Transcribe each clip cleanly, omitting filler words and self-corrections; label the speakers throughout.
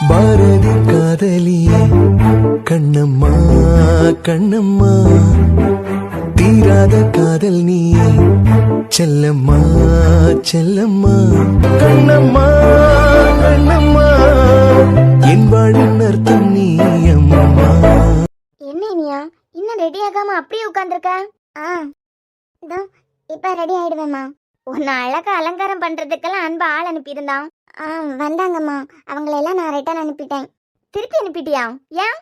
Speaker 1: பாரதி காதலியே கண்ணம்மா கண்ணம்மா, தீராத காதல் நீயே செல்லம்மா செல்லம்மா, கண்ணம்மா கண்ணம்மா, என் வாழின் அர்த்தம் நீ அம்மா.
Speaker 2: என்ன இனியா இன்னும் ரெடி ஆகாம அப்படியே உட்கார்ந்துருக்க? இதோ இப்ப ரெடி ஆயிடுவேம்மா. உன்னை அழகா அலங்காரம் பண்றதுக்கெல்லாம் அன்பு ஆள் அனுப்பியிருந்தான். வந்தாங்கம்மா, அவங்களெல்லாம் நான் ரிட்டர்ன் அனுப்பிட்டேன். திருப்பி அனுப்பிட்டியா? ஏன்?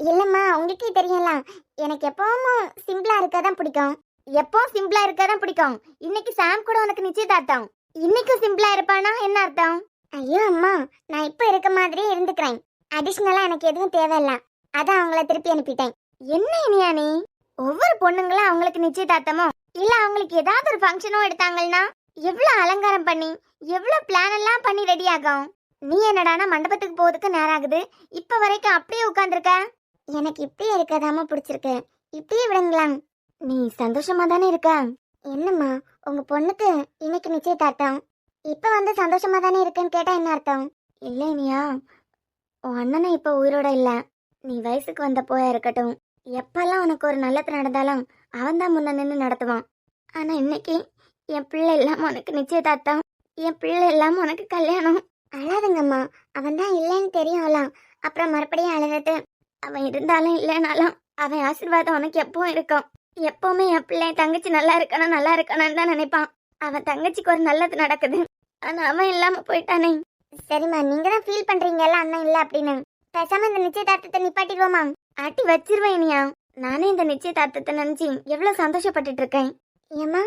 Speaker 2: இல்லம்மா, உங்களுக்கே தெரியல, எனக்கு எப்பவும் சிம்பிளா இருக்கதான் பிடிக்கும். எப்பவும் சிம்பிளா இருக்கதான் பிடிக்கும். இன்னைக்கு சாம் கூட உனக்கு நிச்சயதார்த்தம். இன்னைக்கும் சிம்பிளா இருப்பானா என்ன அர்த்தம்? ஐயோ அம்மா, நான் இப்ப இருக்க மாதிரியே இருந்துக்கிறேன். அடிஷ்னலா எனக்கு எதுவும் தேவையில்ல, அதான் அவங்கள திருப்பி அனுப்பிட்டேன். என்ன இனியா நீ? ஒவ்வொரு பொண்ணுங்களும் அவங்களுக்கு நிச்சயதார்த்தமோ இல்ல அவங்களுக்கு ஏதாவது ஒரு ஃபங்க்ஷனோ எடுத்தாங்கன்னா எவ்வளவு அலங்காரம் பண்ணி எவ்வளவு பிளான் எல்லாம் பண்ணி ரெடி ஆகும். நீ என்னடானா மண்டபத்துக்கு போறதுக்கு நேரம் ஆகுது, இப்ப வரைக்கும் அப்படியே உட்கார்ந்துருக்க. எனக்கு இப்படியே இருக்கதாம பிடிச்சிருக்கு, இப்படியே விடுங்களா. நீ சந்தோஷமா தானே இருக்க? என்னம்மா, உங்க பொண்ணுக்கு இன்னைக்கு நிச்சயதார்த்தம், இப்ப வந்து சந்தோஷமா தானே இருக்குன்னு கேட்டா என்ன அர்த்தம்? இல்ல இனியா, உன் அண்ணனை இப்ப உயிரோட இல்ல. நீ வயசுக்கு வந்த போயா இருக்கட்டும், எப்பெல்லாம் உனக்கு ஒரு நல்லது நடந்தாலும் அவன் தான் முன்ன நின்று நடத்துவான். ஆனா இன்னைக்கு என் பிள்ளை இல்லாம உனக்கு நிச்சயதார்த்தம், என் பிள்ளை இல்லாம உனக்கு கல்யாணம். அழாதுங்கம்மா, அவன் தான் இல்லைன்னு தெரியும்லாம், அப்புறம் மறுபடியும் அழுதுட்டு அவன் இருந்தாலும் இல்லைனாலும் அவன் ஆசீர்வாதம் உனக்கு எப்பவும் இருக்கும். எப்பவுமே என் பிள்ளை தங்கச்சி நல்லா இருக்கணும்னு தான் நினைப்பான். அவன் தங்கச்சிக்கு ஒரு நல்லது நடக்குது, ஆனா அவன் இல்லாம போயிட்டானே. சரிம்மா, நீங்க தான் ஃபீல் பண்றீங்கல்ல அண்ணன் இல்ல அப்படின்னு. பேசாம இந்த நிச்சயதார்த்தத்தை நிப்பாட்டிடுவோமா? ஆட்டி வச்சிருவேன் இனியா. நானே இந்த நிச்சயதார்த்தத்தை நினைச்சு எவ்வளவு சந்தோஷப்பட்டுட்டு இருக்கேன். ஏமா,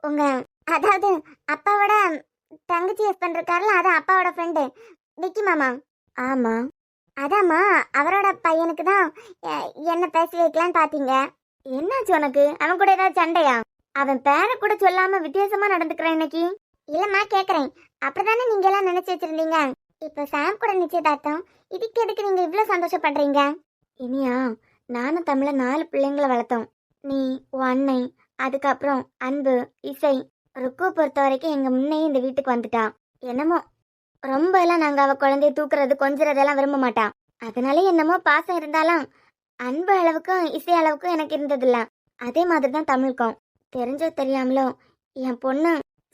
Speaker 2: உங்க அதாவது அப்பாவோட தங்கச்சி ஹஸ்பண்ட் இருக்காருல, அதான் அப்பாவோட ஃப்ரெண்டு விக்கி மாமா. ஆமா, அதாம்மா, அவரோட பையனுக்கு தான் என்ன பேசி வைக்கலான்னு பாத்தீங்க. என்னாச்சு உனக்கு? அவன் கூட ஏதாவது சண்டையா? அவன் பேரை கூட சொல்லாம வித்தியாசமா நடந்துக்கிறேன் இன்னைக்கு. இல்லம்மா, கேக்குறேன், அப்படிதானே நீங்க எல்லாம் நினைச்சு வச்சிருந்தீங்க. இப்ப சாம் கூட நிச்சயதார்த்தம், இதுக்கு எதுக்கு நீங்க இவ்வளவு சந்தோஷப்படுறீங்க? இனியா, நானும் தமிழ 4 பிள்ளைங்களை வளர்த்தோம். நீ, உன் அன்னை, அதுக்கப்புறம் அன்பு, இசை, ருக்கு பொறுத்த வரைக்கும் எங்க முன்னையும் இந்த வீட்டுக்கு வந்துட்டான். என்னமோ ரொம்ப எல்லாம் நாங்க அவ குழந்தைய தூக்குறது கொஞ்சறதெல்லாம் விரும்ப மாட்டான். அதனால என்னமோ பாசம் இருந்தாலும் அன்பு அளவுக்கும் இசை அளவுக்கும் எனக்கு இருந்ததில்ல. அதே மாதிரிதான் தமிழுக்கும். தெரிஞ்சோ தெரியாமலோ என் பொண்ணு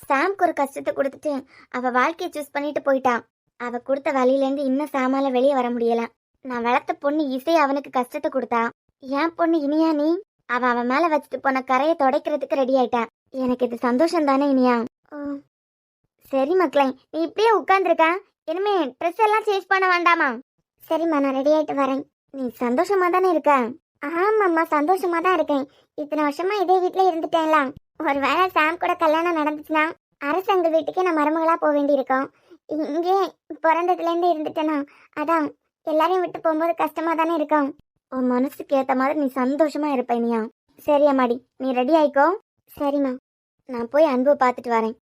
Speaker 2: சாம்க்கு ஒரு கஷ்டத்தை கொடுத்துட்டு அவ வாழ்க்கையை சூஸ் பண்ணிட்டு போயிட்டான். அவ கொடுத்த வழியிலேருந்து இன்னும் சாமால வெளியே வர முடியல. நான் வளர்த்த பொண்ணு இசை அவனுக்கு கஷ்டத்தை கொடுத்தா. என் பொண்ணு இனியா நீ, அவன் மேல வச்சுட்டு போன கரையை துடைக்கிறதுக்கு ரெடி ஆயிட்டா. எனக்கு இது சந்தோஷம் தானே இனியா? சரி மக்களே, நீ இப்படியே உட்கார்ந்துருக்க, இனிமே ட்ரெஸ் எல்லாம் சேஞ்ச் பண்ண வேண்டாமா? சரிம்மா, நான் ரெடி ஆயிட்டு வரேன். நீ சந்தோஷமா தானே இருக்க? ஆமாம்மா, சந்தோஷமா தான் இருக்கேன். இத்தனை வருஷமா இதே வீட்டுல இருந்துட்டேன்ல, ஒருவேளை சாம் கூட கல்யாணம் நடந்துச்சுன்னா அரசங்க வீட்டுக்கே நான் மருமகளா போக வேண்டியிருக்கோம். இங்கே பிறந்ததுல இருந்து இருந்துட்டேனா, அதான் எல்லாரையும் விட்டு போகும்போது கஷ்டமா தானே இருக்கும். உன் மனசுக்கு ஏத்த மாதிரி நீ சந்தோஷமா இருப்ப இனியா. சரி அம்மாடி, நீ ரெடி ஆயிக்கோ. சரிம்மா, நான் போய் அன்பு பார்த்துட்டு வரேன்.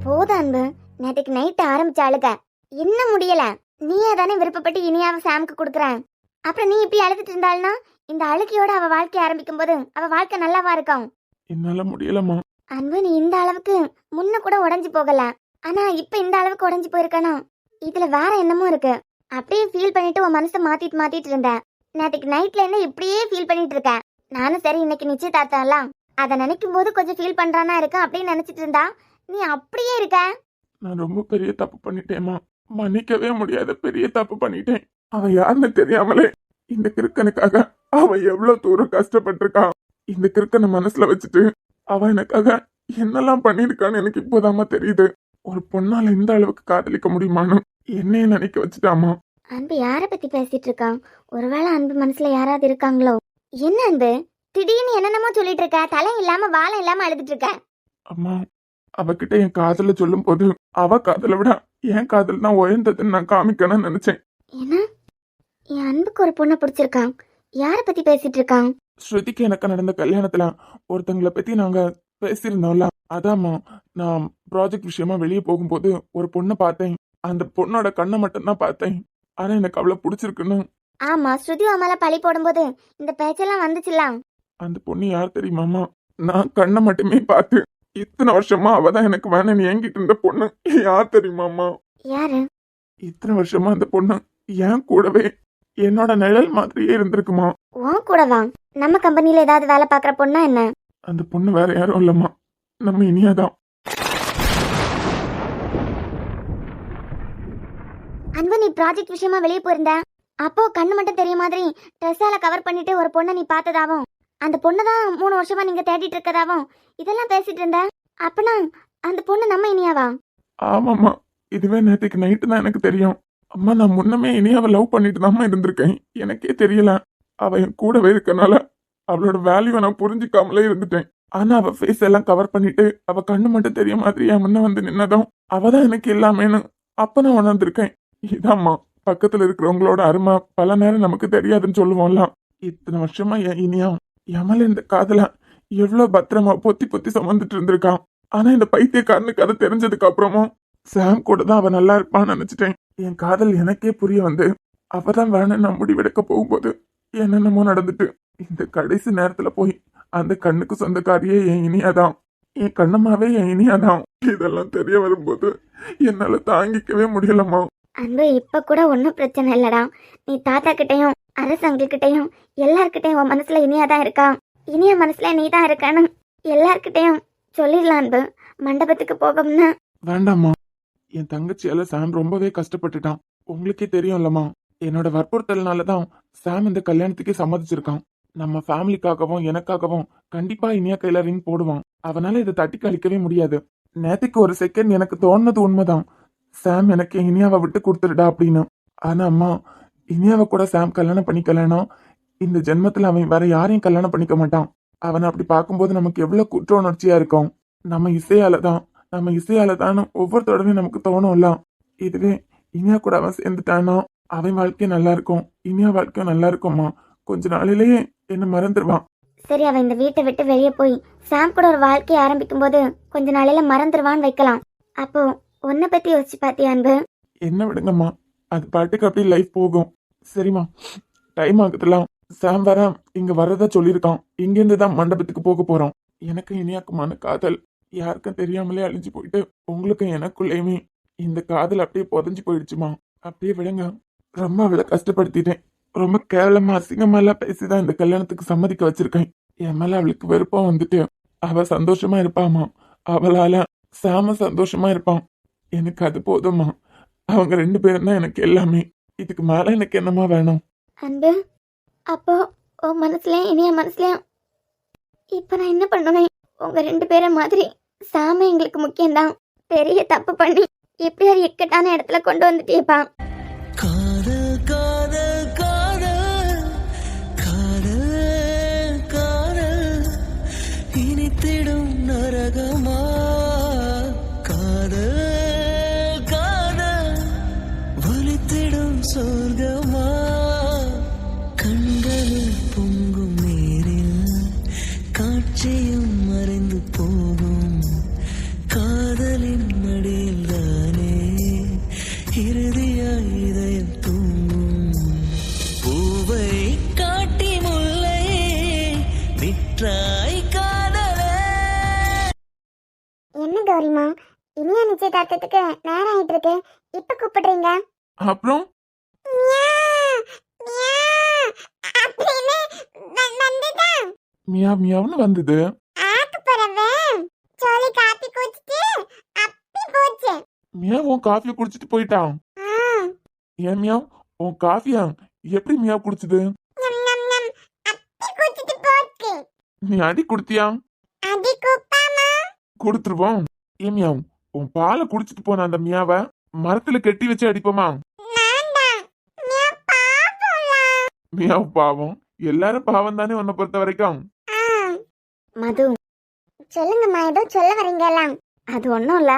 Speaker 2: போத அன்பு, நேற்றுக்கு நைட்டு ஆரம்பிச்ச அழுக இன்னும் முடியல. நீயே தானே விருப்பப்பட்டு இனியாவை சாமுக்கு கொடுக்குறேன். அப்புறம் நீ இப்படி அழுதுட்டு இருந்தாள்னா இந்த அழுகையோட அவ வாழ்க்கை ஆரம்பிக்கும் போது அவ வாழ்க்கை நல்லாவா இருக்கும்?
Speaker 3: என்னால முடியலமா.
Speaker 2: அன்பு, நீ இந்த அளவுக்கு முன்ன கூட உடைஞ்சு போகல, ஆனா இப்ப இந்த அளவுக்கு உடைஞ்சு போயிருக்கணும். இதுல வேற என்னமோ இருக்கு. அப்படியே ஃபீல் பண்ணிட்டு உன் மனசை மாத்திட்டு இருந்த. நேற்றுக்கு நைட்ல இருந்து இப்படியே ஃபீல் பண்ணிட்டு இருக்க. நானும் சரி இன்னைக்கு நிச்சயதார்த்தம்லாம் அதை நினைக்கும் போது கொஞ்சம் ஃபீல் பண்றானா இருக்கு அப்படின்னு நினைச்சிட்டு இருந்தா நீ அப்படியே இருக்க.
Speaker 3: நான் ரொம்ப பெரிய தப்பு பண்ணிட்டேமா, மன்னிக்கவே முடியாத பெரிய தப்பு பண்ணிட்டேன். அவன் யாருன்னு தெரியாமலே இந்த கிறுக்கனுக்காக அவன் எவ்வளவு தூரம் கஷ்டப்பட்டிருக்கான். இந்த கிறுக்கனை மனசுல வச்சுட்டு அவன் எனக்காக என்னெல்லாம் பண்ணிருக்கான்னு எனக்கு இப்போதாமா தெரியுது. ஒரு பொண்ணால இந்த அளவுக்கு காதலிக்க முடியுமான்னு என்னைய நினைக்க வச்சுட்டாமா.
Speaker 2: அன்பு யார பத்தி பேசிட்டு இருக்கான்? ஒருவேளை அன்பு மனசுல யாராவது இருக்காங்களோ? என்ன அன்பு, திடீர்னு என்னென்னமோ சொல்லிட்டு இருக்க, தலை இல்லாம வாழை இல்லாம அழுதுட்டு இருக்க.
Speaker 3: அம்மா, அவகிட்ட என் காதல சொல்லும் போது அவ காதலை விட என் காதல் தான் உயர்ந்ததுன்னு நான் காமிக்கணும்னு நினைச்சேன்.
Speaker 2: என்ன, என் அன்புக்கு ஒரு பொண்ணை பிடிச்சிருக்கான்? யார பத்தி பேசிட்டு இருக்கான்?
Speaker 3: ஸ்ருதிக்கு எனக்கு நடந்த கல்யாணத்துல ஒருத்தங்களை பத்தி நாங்க பேசியிருந்தோம்ல, அதாம்மா. நான் ப்ராஜெக்ட் விஷயமா வெளியே போகும்போது ஒரு பொண்ணை பார்த்தேன். அந்த பொண்ணோட கண்ணை மட்டும்தான் பார்த்தேன், ஆனா எனக்கு அவ்வளவு பிடிச்சிருக்குன்னு.
Speaker 2: ஆமா, ஸ்ருதி அம்மால பழி போடும்போது இந்த பேச்செல்லாம் வந்துச்சுல.
Speaker 3: அந்த பொண்ணு யார் தெரியுமாமா? நான் கண்ணை மட்டுமே பார்த்து இத்தனை வருஷமா அவதான் எனக்கு வேணும்னு ஏங்கிட்டு இருந்த பொண்ணு யார் தெரியுமாமா?
Speaker 2: யாரு?
Speaker 3: இத்தனை வருஷமா அந்த பொண்ணு என் கூடவே என்னோட நிழல் மாதிரியே இருந்திருக்குமா.
Speaker 2: உன் கூடவா? நம்ம கம்பெனில ஏதாவது வேலை பார்க்குற பொண்ணா என்ன?
Speaker 3: அந்த பொண்ணு வேற யாரும் இல்லம்மா, நம்ம இனியாதான்.
Speaker 2: அன்பு, நீ ப்ராஜெக்ட் விஷயமா வெளியே போயிருந்த அப்போ கண்ணு மட்டும் தெரிய மாதிரி ட்ரெஸ்ஸால கவர் பண்ணிட்டு ஒரு பொண்ணை நீ பார்த்ததாவும், அந்த பொண்ணு தான் 3 வருஷமா நீங்க தேடிட்டு இருக்கதாவும் இதெல்லாம் பேசிட்டு இருந்த. அப்பனா அந்த பொண்ணு நம்ம இனியாவா?
Speaker 3: ஆமாம்மா, இதுவே நேற்றுக்கு நைட்டு தான் எனக்கு தெரியும். அம்மா, நான் முன்னமே இனியாவை லவ் பண்ணிட்டு தான் இருந்திருக்கேன். எனக்கே தெரியல. அவ என் கூடவே இருக்கனால அவளோட வேல்யூவை நான் புரிஞ்சுக்காமலே இருந்துட்டேன். ஆனா அவ ஃபேஸ் எல்லாம் கவர் பண்ணிட்டு அவ கண்ணு மட்டும் தெரிய மாதிரி என் முன்ன வந்து நின்னதும் அவதான் எனக்கு எல்லாமேன்னு அப்ப நான் உணர்ந்திருக்கேன். இதாம்மா பக்கத்துல இருக்கிறவங்களோட அருமை பல நேரம் நமக்கு தெரியாதுன்னு சொல்லுவோம்ல. இத்தனை வருஷமா என் இனியா எமல இந்த காதல எவ்வளவு பத்திரமா பொத்தி பொத்தி சுமந்துட்டு இருந்திருக்கான். ஆனா இந்த பைத்தியக்காரனுக்கு அதை தெரிஞ்சதுக்கு அப்புறமும் சாம் கூட தான் அவ நல்லா இருப்பான்னு நினைச்சிட்டேன். என் காதல் எனக்கே புரிய வந்து அவதான் வேணும்னு நான் முடிவெடுக்க போகும்போது என்னென்னமோ நடந்துட்டு இந்த கடைசி நேரத்துல போய் அந்த கண்ணுக்கு சொந்தக்காரியே என் இனியாதான், என் கண்ணம்மாவே என் இனியாதான். இதெல்லாம் தெரிய வரும்போது என்னால தாங்கிக்கவே முடியலம்மா.
Speaker 2: அன்பு, இப்ப கூட ஒன்றும் பிரச்சனை இல்லடா. நீ தாத்தா கிட்டையும் அரசங்கள்கிட்டையும் எல்லார்கிட்டையும் உன் மனசுல இனியாதான் இருக்கா, இனிய மனசுல நீ தான் இருக்கான்னு எல்லார்கிட்டையும் சொல்லிடலாம் அன்பு. மண்டபத்துக்கு போகும்னா
Speaker 3: வேண்டாம்மா, என் தங்கச்சியால சாம் ரொம்பவே கஷ்டப்பட்டுட்டான். உங்களுக்கே தெரியும்லம்மா, என்னோட வற்புறுத்தல்னாலதான் சாம் இந்த கல்யாணத்துக்கே சம்மதிச்சிருக்கான். நம்ம ஃபேமிலிக்காகவும் எனக்காகவும் கண்டிப்பா இனியா கையில ரிங் போடுவான். அவனால இதை தட்டி கழிக்கவே முடியாது. நேத்துக்கு ஒரு செகண்ட் எனக்கு தோணுனது உண்மைதான், சாம் எனக்கு இனியாவை விட்டு கொடுத்துருடா அப்படின்னு. ஆனா அம்மா, இனியாவை கூட சாம் கல்யாணம் பண்ணிக்கலனா இந்த ஜென்மத்துல அவன் வேற யாரையும் கல்யாணம் பண்ணிக்க மாட்டான். அவனை அப்படி பார்க்கும்போது நமக்கு எவ்வளவு குற்ற உணர்ச்சியா இருக்கும். நம்ம இசையாலதான் ஒவ்வொரு தடவையும் நமக்கு தோணும்ல. இதுவே இனியா கூட அவன் சேர்ந்துட்டானா அவன் வாழ்க்கையும் நல்லா இருக்கும், இனியா வாழ்க்கையும் நல்லா இருக்கும்மா. கொஞ்ச நாளிலேயே என்ன மறந்துடுவான்.
Speaker 2: சரி, அவன் இந்த வீட்டை விட்டு வெளியே போய் சாம் கூட ஒரு வாழ்க்கையை ஆரம்பிக்கும் போது கொஞ்ச நாளையில மறந்துடுவான்னு வைக்கலாம். அப்போ உன்னை பத்தி யோசிச்சு பாத்தியா அன்பு?
Speaker 3: என்ன விடுங்கம்மா, அது பாட்டுக்கு அப்படி லைஃப் போகும். சரிம்மா, டைம் ஆகுதுலாம். சாம் வர இங்க வரதா சொல்லியிருக்கான். இங்கிருந்து தான் மண்டபத்துக்கு போக போறோம். எனக்கு இனியாக்குமான காதல் யாருக்கும் தெரியாமலே அழிஞ்சு போயிட்டு உங்களுக்கும் எனக்குள்ளேயுமே இந்த காதல் அப்படியே புதஞ்சு போயிடுச்சுமா. அப்படியே விடுங்க. ரொம்ப அவளை கஷ்டப்படுத்திட்டேன். ரொம்ப கேவலமா அசிங்கமா எல்லாம் பேசிதான் இந்த கல்யாணத்துக்கு சம்மதிக்க வச்சிருக்கேன். என் மேல அவளுக்கு வெறுப்பா வந்துட்டு அவ சந்தோஷமா இருப்பாமா, அவளால சாம சந்தோஷமா இருப்பான். எனக்கு அது போதுமா. அவங்க 2 பேரும் தான் எனக்கு எல்லாமே. இதுக்கு மேல எனக்கு என்னமா வேணும்?
Speaker 2: அன்பு, அப்போ உன் மனசுலயும் இனிய மனசுலயும் இப்ப நான் என்ன பண்ணுவேன்? உங்க 2 பேரை மாதிரி சாம எங்களுக்கு முக்கியம்தான். பெரிய தப்பு பண்ணி எப்படி ஒரு இக்கட்டான இடத்துல கொண்டு வந்துட்டேப்பா.
Speaker 1: காதல் காதல் காதல் காதல் காதல் இனித்திடும் நரகமா, காதல் காதல் வலித்திடும் சொர்க்கமா, கண்களில் பொங்கும் நீரில் காட்சியும் மறைந்து போகும், காதலின் மடியில் தானே இறுதியாய் இதயம் தூங்கும், பூவை காட்டி முல்லை விற்றாய் காதலே.
Speaker 2: என்ன கௌரிமா, இனியா நிச்சயதார்த்தத்துக்கு நேரம் ஆயிட்டு இருக்கு, இப்ப கூப்பிடுறீங்க?
Speaker 3: அப்புறம் மியா மியாவுன்னு வந்தது. மியா உன் காஃபியை குடிச்சிட்டு போயிட்டான். ஏன் மியா, உன் காஃபியா எப்படி மியா குடிச்சது? நீ அடி குடுத்தியா? கொடுத்துருவோம். ஏன் மியா, உன் பாலை குடிச்சிட்டு போன அந்த மியாவை மரத்துல கட்டி வச்சு அடிப்போமா? மியாவு பாவம், எல்லாரும் பாவம் தானே உன்னை பொறுத்த வரைக்கும்.
Speaker 2: மது, சொல்லுங்கம்மா, ஏதோ சொல்ல வரீங்களா? அது ஒன்றும் இல்ல,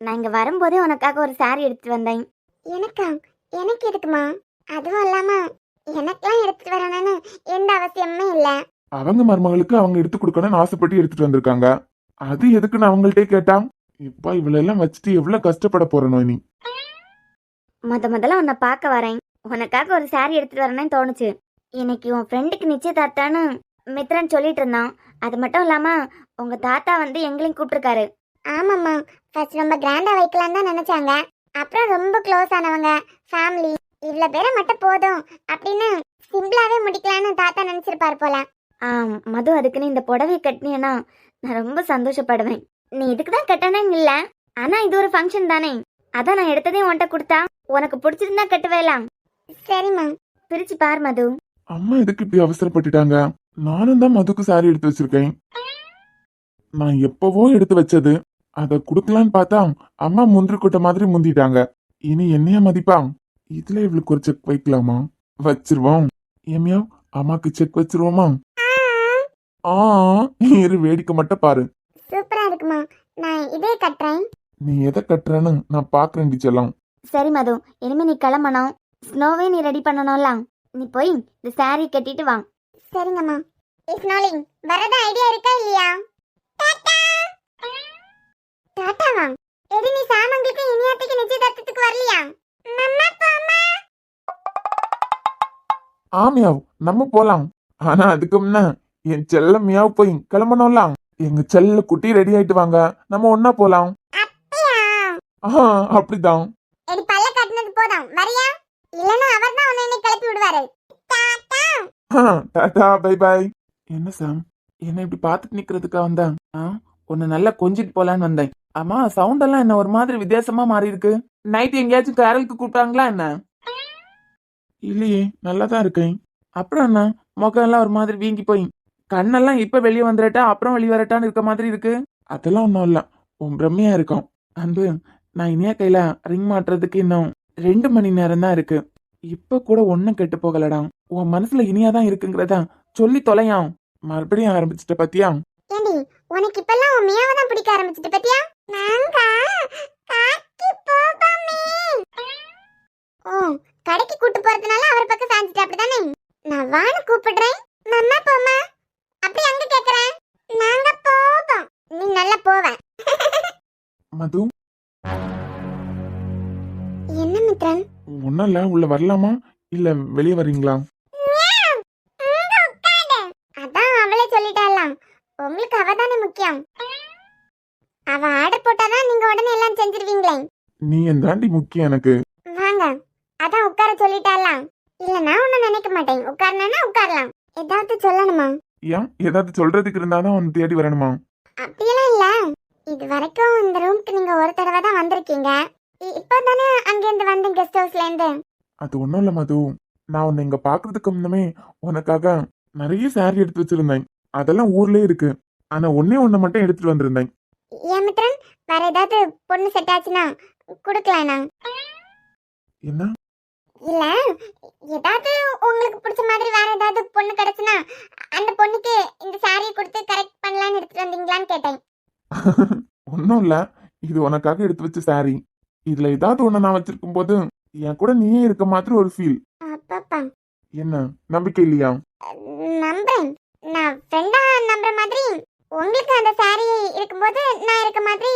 Speaker 2: நான் இங்க வரும்போதே உனக்காக ஒரு சாரி எடுத்துட்டு வந்தேன். எனக்கா? எனக்கு எதுக்குமா? அதுவும் இல்லாம எனக்கெல்லாம் எடுத்துட்டு வரணும்னு எந்த அவசியமுமே இல்ல.
Speaker 3: அவங்க மருமகளுக்கு அவங்க எடுத்து கொடுக்கணும்னு ஆசைப்பட்டு எடுத்துட்டு வந்திருக்காங்க. அது எதுக்குன்னு அவங்கள்ட்டே கேட்டா, இப்ப இவளெல்லாம் வச்சுட்டு எவ்வளவு கஷ்டப்பட போறனோ நீ.
Speaker 2: முதல்ல உன்னை பார்க்க வரேன், உனக்காக ஒரு சாரி எடுத்துட்டு வரேன்னு தோணுச்சு. இன்னைக்கு உன் ஃப்ரெண்டுக்கு நிச்சயதார்த்தான்னு மித்ரன் சொல்லிட்டு இருந்தான். அது மட்டும் இல்லாம உங்க தாத்தா வந்து எங்களையும் கூப்பிட்டுருக்காரு. ஆமாம்மா, ஃபர்ஸ்ட் ரொம்ப கிராண்டா வைக்கலாம் தான் நினைச்சாங்க. அப்புறம் ரொம்ப க்ளோஸ் ஆனவங்க, ஃபேமிலி, இவ்வளோ பேரை மட்டும் போதும் அப்படின்னு சிம்பிளாவே முடிக்கலான்னு தாத்தா நினைச்சிருப்பாரு போல. மது, அதுக்குன்னு இந்த புடவை கட்டினேன்னா நான் ரொம்ப சந்தோஷப்படுவேன். நீ இதுக்கு தான் கட்டணும்னு இல்லை, ஆனா இது ஒரு ஃபங்க்ஷன் தானே, அதான் நான் எடுத்ததே உன்கிட்ட கொடுத்தா உனக்கு பிடிச்சிருந்தா கட்டுவேலாம். சரிம்மா, பிரிச்சு பார் மது.
Speaker 3: அம்மா எதுக்கு இப்படி அவசரப்பட்டுட்டாங்க? நானும் தான் மதுக்கு சாரி எடுத்து வச்சிருக்கேன். நான் எப்பவோ எடுத்து வச்சது, அத குடுக்கலான்னு பார்த்தா அம்மா முந்திரி கொட்டை மாதிரி முந்திட்டாங்க. இனி என்னைய மதிப்பா? இதுல இவளுக்கு ஒரு செக் வைக்கலாமா? வச்சிருவோம். ஏமியா, அம்மாக்கு செக் வச்சிருவோமா? ஆ, இரு, வேடிக்கை மட்டும் பாரு.
Speaker 2: சூப்பரா இருக்குமா, நான் இதே கட்டுறேன்.
Speaker 3: நீ எதை கட்டுறன்னு நான் பாக்குறேன் டீச்சர்லாம்.
Speaker 2: சரி மது, இனிமே நீ கிளம்பணும். ஸ்னோவே நீ ரெடி பண்ணணும்ல, நீ போய் இந்த சாரி கட்டிட்டு வா. சரிங்கம்மா. ஸ்னோலிங், வரதா ஐடியா இருக்கா இல்லையா? டாடா. டாடாவா? எடி, நீ சாமங்களுக்கு இனியாத்துக்கு நிச்சயதார்த்தத்துக்கு வரலையா? மம்மா போமா.
Speaker 3: ஆமியாவ், நம்ம போலாம். ஆனா அதுக்கு முன்ன என் செல்ல மியாவ் போய் கிளம்பணும்லாம். எங்க செல்ல குட்டி ரெடி ஆயிட்டு வாங்க, நம்ம ஒன்னா போலாம்.
Speaker 2: அப்படியா?
Speaker 3: அப்படிதான்.
Speaker 2: எடி, பல்ல கட்டினது போதும், வரியா? இல்லனா அவர்தான் உன்னை இன்னைக்கு கிளப்பி விடுவாரு. டாடா.
Speaker 3: Tata, bye bye. என்ன சாம், என்ன இப்படி பாத்துட்டு நிக்கிறதுக்கா வந்தேன்? உன்னை நல்லா கொஞ்சிட்டு போலான்னு வந்தேன். ஆமா, சவுண்ட் எல்லாம் என்ன ஒரு மாதிரி வித்தியாசமா மாறி இருக்கு. நைட் எங்கேயாச்சும் கேரளுக்கு கூப்பிட்டாங்களா என்ன? இல்லையே, நல்லா தான் இருக்கேன். அப்புறம் என்ன, முகம் எல்லாம் ஒரு மாதிரி வீங்கி போய் கண்ணெல்லாம் இப்ப வெளியே வந்துடட்டா அப்புறம் வெளியே வரட்டான்னு இருக்க மாதிரி இருக்கு. அதெல்லாம் ஒன்றும் இல்ல, உன் பிரம்மையா இருக்கும். அன்பு, நான் இனியா கையில ரிங் மாட்டுறதுக்கு இன்னும் 2 மணி நேரம் தான் இருக்கு. இப்ப கூட ஒன்னும் கெட்டு போகலடா. உன் மனசுல இனியாதான் இருக்குங்கிறதா சொல்லி தொலையாம். மறுபடியும் ஆரம்பிச்சிட்ட பத்தியா?
Speaker 2: ஏண்டி, உனக்கு இப்பெல்லாம் உன் மியாவை தான் பிடிக்க ஆரம்பிச்சிட்டு பத்தியா? நாங்க காக்கி போபாமே. ஓ, கடைக்கு கூட்டி போறதுனால அவர் பக்கம் சாஞ்சிட்டு அப்படிதானே? நான் வான்னு கூப்பிடுறேன். மம்மா போமா, அப்படி அங்க கேக்குறேன். நாங்க போவோம், நீ நல்லா போவ.
Speaker 3: மது,
Speaker 2: என்ன மித்ரன்?
Speaker 3: ஒன்னும் இல்ல, உள்ள வரலாமா இல்ல வெளியே வரீங்களா?
Speaker 2: அதான் அவளே சொல்லிட்டாலாம், உங்களுக்கு அவ தானே முக்கியம். அவ ஆர்டர் போட்டாதான் நீங்க உடனே எல்லாம் செஞ்சிருவீங்களே.
Speaker 3: நீ என் தாண்டி முக்கியம் எனக்கு.
Speaker 2: வாங்க, அதான் உட்கார சொல்லிட்டாலாம். இல்ல, நான் ஒன்னும் நினைக்க மாட்டேன், உட்காரனா உட்காரலாம். ஏதாவது சொல்லணுமா?
Speaker 3: ஏன், ஏதாவது சொல்றதுக்கு இருந்தாதான் உன்னை தேடி வரணுமா?
Speaker 2: அப்படியெல்லாம் இல்ல, இது வரைக்கும் இந்த ரூம்க்கு நீங்க ஒரு தடவை தான் வந்திருக்கீங்க. இப்பதானே அங்கிருந்து வந்து கெஸ்ட் ஹவுஸ்ல இருந்து.
Speaker 3: அது ஒண்ணும் இல்ல மது, நான் உன்னை இங்க பாக்குறதுக்கு முன்னமே உனக்காக நிறைய சாரி எடுத்து வச்சிருந்தேன். அதெல்லாம் ஊர்லயே இருக்கு. ஆனா ஒன்னே ஒண்ணு மட்டும் எடுத்துட்டு வந்திருந்தேன்.
Speaker 2: ஏன் மித்ரன், வேற ஏதாவது பொண்ணு செட் ஆச்சுன்னா குடுக்கலானா?
Speaker 3: என்ன?
Speaker 2: இல்ல, ஏதாவது உங்களுக்கு பிடிச்ச மாதிரி வேற ஏதாவது பொண்ணு கிடைச்சுனா அந்த பொண்ணுக்கு இந்த சாரியை கொடுத்து கரெக்ட் பண்ணலாம்னு எடுத்துட்டு வந்தீங்களான்னு கேட்டேன்.
Speaker 3: ஒன்னும் இல்ல, இது உனக்காக எடுத்து வச்ச சாரி. இதுல ஏதாவது ஒண்ணு நான் வச்சிருக்கும் போது என் கூட நீயே இருக்க மாதிரி ஒரு ஃபீல்.
Speaker 2: அப்பப்பா,
Speaker 3: என்ன நம்பிக்கை இல்லையா?
Speaker 2: நம்புறேன். நான் ஃப்ரெண்டா நம்புற மாதிரி உங்களுக்கு அந்த சாரி இருக்கும்போது நான் இருக்க மாதிரி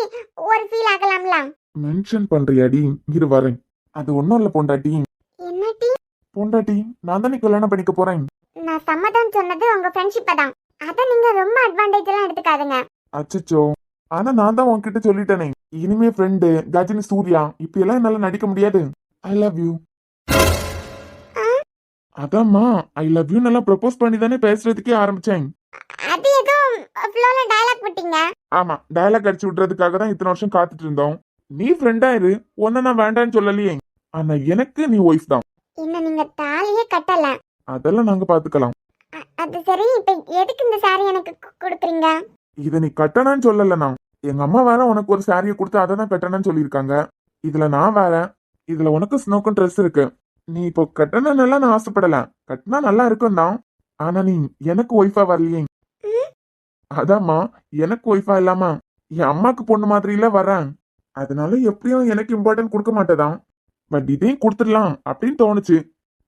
Speaker 2: ஒரு ஃபீல் ஆகலாம்ல.
Speaker 3: மென்ஷன் பண்றியாடி? இரு வரேன். அது ஒன்னும் இல்ல பொண்டாட்டி.
Speaker 2: என்னடி?
Speaker 3: பொண்டாட்டி, நான் தானே கல்யாணம் பண்ணிக்க போறேன்.
Speaker 2: நான் சம்மதம் சொன்னது உங்க ஃப்ரெண்ட்ஷிப்பை தான். அத நீங்க ரொம்ப அட்வான்டேஜ் எல்லாம் எடுத்துக்காதீங்க.
Speaker 3: அச்சச்சோ, ஆனா நான் தான் உன்கிட்ட சொல்லிட்டேனே, இனிமே ஃப்ரெண்டு கஜினி சூர்யா இப்படி எல்லாம் என்னால நடிக்க முடியாது. ஐ லவ் யூ. அதாம்மா, ஐ லவ் யூ நல்லா ப்ரப்போஸ் பண்ணி தானே பேசுறதுக்கே ஆரம்பிச்சேன்.
Speaker 2: அது ஏதோ ஃப்ளோல டயலாக் விட்டீங்க.
Speaker 3: ஆமா, டயலாக் அடிச்சு விட்டுறதுக்காக தான் இத்தனை வருஷம் காத்துட்டு இருந்தோம். நீ ஃப்ரெண்டா இரு, உன்ன நான் வேண்டான்னு சொல்லலையே. ஆனா எனக்கு நீ ஒய்ஃப் தான்.
Speaker 2: இன்னும் நீங்க தாலியே கட்டல.
Speaker 3: அதெல்லாம் நாங்க பாத்துக்கலாம்.
Speaker 2: அது சரி, இப்ப எதுக்கு இந்த சாரி எனக்கு கொடுக்குறீங்க?
Speaker 3: இத நீ கட்டணும்னு சொல்லல. நான் எங்க அம்மா வேற உனக்கு ஒரு சாரியை கொடுத்து அதை தான் கட்டணும்னு சொல்லியிருக்காங்க. இதுல நான் வேற, இதுல உனக்கு ஸ்னோக்கும் ட்ரெஸ் இருக்கு. நீ இப்போ கட்டணும்னு எல்லாம் நான் ஆசைப்படல, கட்டினா நல்லா இருக்கும் தான். ஆனா நீ எனக்கு ஒய்ஃபா வரலையே. அதாம்மா, எனக்கு ஒய்ஃபா இல்லாம என் அம்மாக்கு பொண்ணு மாதிரி இல்ல வரேன். அதனால எப்படியும் எனக்கு இம்பார்ட்டன்ட் கொடுக்க மாட்டேதான். பட் இதையும் கொடுத்துடலாம் அப்படின்னு தோணுச்சு.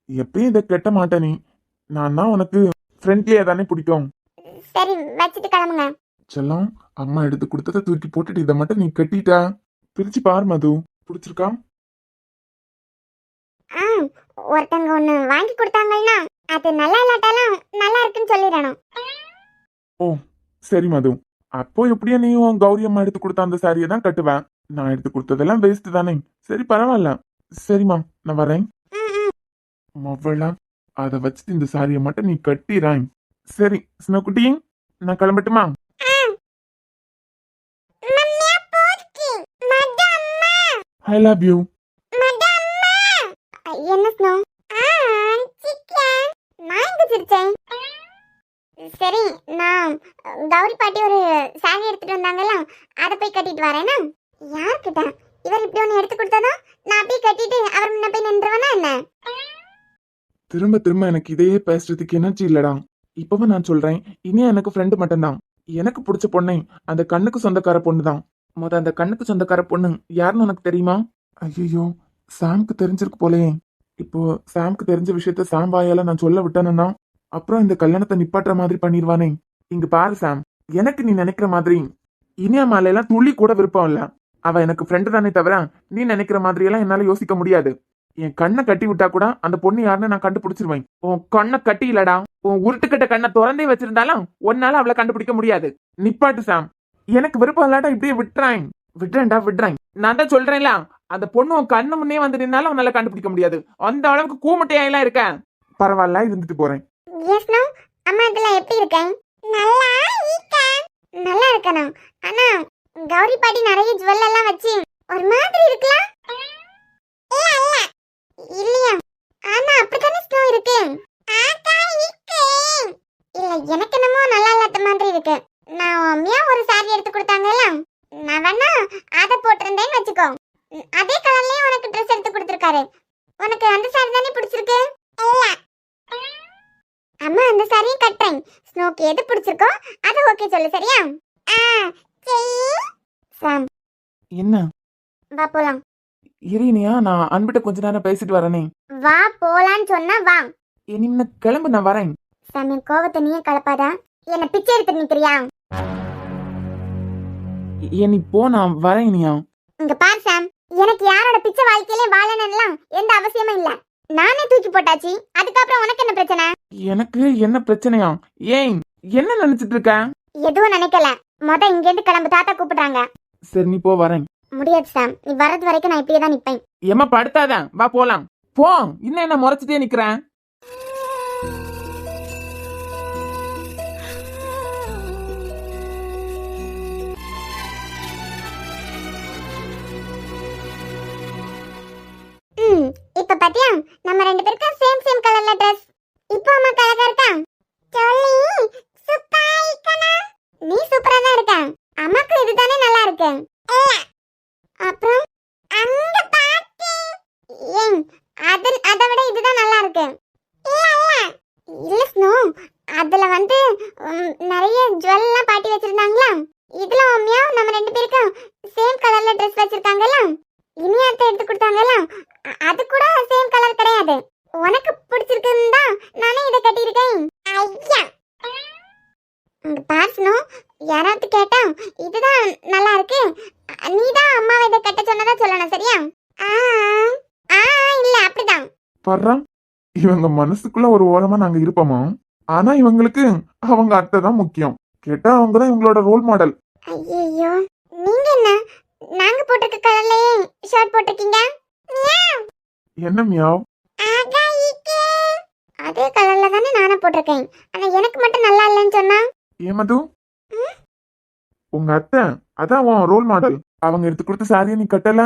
Speaker 3: எப்பயும் இதை கெட்ட மாட்டேன். நீ நான் தான் உனக்கு ஃப்ரெண்ட்லியா தானே பிடிக்கும்.
Speaker 2: சரி, வச்சிட்டு கிளம்புங்க.
Speaker 3: செல்லம், அம்மா எடுத்து கொடுத்ததை தூக்கி போட்டுட்டு இதை மட்டும் நீ கட்டிட்டா. பிரிச்சு பாரு மது, பிடிச்சிருக்கா?
Speaker 2: ஒருத்தங்க ஒண்ணு வாங்கி கொடுத்தாங்கன்னா அது நல்லா இல்லாட்டாலும் நல்லா இருக்குன்னு சொல்லிடணும்.
Speaker 3: ஓ சரி மது, அப்போ எப்படியா நீயும் கௌரி அம்மா எடுத்து கொடுத்த அந்த சாரியை தான் கட்டுவேன். நான் எடுத்து கொடுத்ததெல்லாம் வேஸ்ட் தானே. சரி பரவாயில்ல. சரிம்மா நான் வரேன். மவளா அதை வச்சுட்டு இந்த சாரியை மட்டும் நீ கட்டிறாய். சரி ஸ்னோக்குட்டி நான் கிளம்பட்டுமா? I love you.
Speaker 2: என்ன ஸ்னோ? நான் எங்க சிரிச்சேன்? சரி நான் கௌரி பாட்டி ஒரு சாரி எடுத்துட்டு வந்தாங்கல்ல, அதை போய் கட்டிட்டு வரேனா? யார்கிட்ட? இவர் இப்படி ஒன்று எடுத்து கொடுத்ததா நான் அப்படியே கட்டிட்டு அவர் முன்ன போய் நின்றுவேனா என்ன?
Speaker 3: திரும்ப திரும்ப எனக்கு இதையே பேசுறதுக்கு எனர்ஜி இல்லடா. இப்பவும் நான் சொல்றேன், இனியா எனக்கு ஃப்ரெண்டு மட்டும்தான். எனக்கு பிடிச்ச பொண்ணை அந்த கண்ணுக்கு சொந்தக்கார பொண்ணு தான். அந்த கண்ணுக்கு சொந்தக்கார பொண்ணு யாருன்னு உனக்கு தெரியுமா? ஐயோ சாம்க்கு தெரிஞ்சிருக்கு போலே. இப்போ சாம்க்கு தெரிஞ்ச விஷயத்த சாம் வாயால நான் சொல்ல விட்டேன்னா அப்புறம் இந்த கல்யாணத்தை நிப்பாட்டுற மாதிரி பண்ணிடுவானே. இங்க பாரு சாம், எனக்கு நீ நினைக்கிற மாதிரி இனியா மேலையெல்லாம் துளி கூட விருப்பம் இல்ல. அவ எனக்கு ஃப்ரெண்டு தானே தவிர நீ நினைக்கிற மாதிரி எல்லாம் என்னால யோசிக்க முடியாது. என் கண்ணை கட்டி விட்டா கூட அந்த பொண்ணு யாருன்னு நான் கண்டுபிடிச்சிருவேன். உன் கண்ணை கட்டி இல்லடா, உன் உருட்டுக்கட்ட கண்ணை திறந்தே வச்சிருந்தாலும் ஒன்னால அவளை கண்டுபிடிக்க முடியாது. நிப்பாட்டு சாம், எனக்கு விருப்பம் இல்லாட்டா இப்படியே விட்டுறேன். நான் தான் சொல்றேன்ல, அந்த பொண்ணு உன் கண்ணு முன்னே வந்து நின்னாலும் உன்னால கண்டுபிடிக்க முடியாது. அந்த அளவுக்கு கூமுட்டையாயெல்லாம் இருக்க. பரவாயில்ல இருந்துட்டு போறேன்.
Speaker 2: அம்மா இதெல்லாம் எப்படி இருக்கேன்? நல்லா இருக்கணும். ஆனா கௌரி பாட்டி நிறைய ஜுவல் எல்லாம் வச்சு ஒரு மாதிரி இருக்கலாம். இல்லையா? ஆனா அப்படித்தானே ஸ்னோ இருக்கு. இல்ல எனக்கு என்னமோ நல்லா இல்லாத மாதிரி இருக்கு. நான் அம்மியா ஒரு சாரி எடுத்து கொடுத்தாங்கல்ல, நான் வேணா அதை போட்டிருந்தேன்னு வச்சுக்கோ. அதே கலர்லயே உனக்கு ட்ரெஸ் எடுத்து கொடுத்துருக்காரு. உனக்கு அந்த சாரி தானே பிடிச்சிருக்கு? அம்மா அந்த சாரியும் கட்டுறேன். ஸ்னோக்கு எது பிடிச்சிருக்கோ அதை ஓகே சொல்லு சரியா? சாம்
Speaker 3: என்ன?
Speaker 2: வா போலாம்.
Speaker 3: இனியா நான் அன்பிட்ட கொஞ்ச நேரம் பேசிட்டு வரனே.
Speaker 2: வா போலான்னு சொன்னா வா.
Speaker 3: இனிமே கிளம்பு, நான் வரேன்.
Speaker 2: சாமி கோவத்தை நீயே கலப்பாதா? என்ன பிச்சை எடுத்து நிக்கிறியா?
Speaker 3: நீ போ, நான் வரேன். இனியா
Speaker 2: இங்க பாரு சாம், எனக்கு யாரோட பிச்சை வாழ்க்கையிலே வாழணும்லாம் எந்த அவசியமும் இல்ல. நானே தூக்கி போட்டாச்சு, அதுக்கப்புறம் உனக்கு என்ன பிரச்சனை?
Speaker 3: எனக்கு என்ன பிரச்சனையா? ஏன் என்ன நினைச்சிட்டு இருக்க?
Speaker 2: எதுவும் நினைக்கல. இங்க இருந்து கிளம்பு, தாத்தா கூப்பிடுறாங்க.
Speaker 3: சரி நீ போ, வரேன்.
Speaker 2: முடியாது சாம், நீ வரது வரைக்கும் நான் இப்படியே தான் நிப்பேன்.
Speaker 3: ஏமா படுத்தாதான், வா போலாம். போ, இன்னும் என்ன முறைச்சிட்டே நிக்கிறேன்.
Speaker 2: இப்ப பாத்தியா, நம்ம ரெண்டு பேருக்கும் சேம் கலர்ல Dress. இப்போ அம்மா கலகா இருக்கா? சொல்லி சூப்பரா இருக்கனா? நீ சூப்பரா தான் இருக்க. அம்மாக்கு இதுதானே நல்லா இருக்கு. அப்புறம் அங்க பாத்து ஏன் அதை விட இதுதான் நல்லா இருக்கு. இல்ல ஸ்னோ, அதுல வந்து நிறைய ஜுவல் எல்லாம் பாட்டி வச்சிருந்தாங்களா, இதுல அம்மியா நம்ம ரெண்டு பேருக்கும் சேம் கலர்ல Dress வச்சிருக்காங்கல்ல, இனியாத்த எடுத்து கொடுத்தாங்கல்ல, அது கூட சேம் கலர் கிடையாது. உனக்கு பிடிச்சிருக்குன்னு தான் நானே இதை கட்டியிருக்கேன். ஐயா இங்க பாருனோ, யாராவது கேட்டா இதுதான் நல்லா இருக்கு, நீ தான் அம்மாவை இதை கட்ட சொன்னதா சொல்லணும் சரியா? இல்ல அப்படிதான்.
Speaker 3: பர்றா, இவங்க மனசுக்குள்ள ஒரு ஓரமா நாங்க இருப்போமா? ஆனா இவங்களுக்கு அவங்க அத்தை தான் முக்கியம். கேட்டா அவங்க தான் இவங்களோட ரோல் மாடல்.
Speaker 2: ஐயோ நீங்க என்ன நாங்க போட்டிருக்க கலர்லயே ஷர்ட் போட்டிருக்கீங்க?
Speaker 3: என்ன மியாவ்?
Speaker 2: அதே கலர்ல தானே நானே போட்டிருக்கேன். ஆனா எனக்கு மட்டும் நல்லா இல்லைன்னு சொன்னா?
Speaker 3: ஏமது, உங்க அத்தை அதான் உன் ரோல் மாடல். அவங்க எடுத்து கொடுத்த சாரியை நீ கட்டல?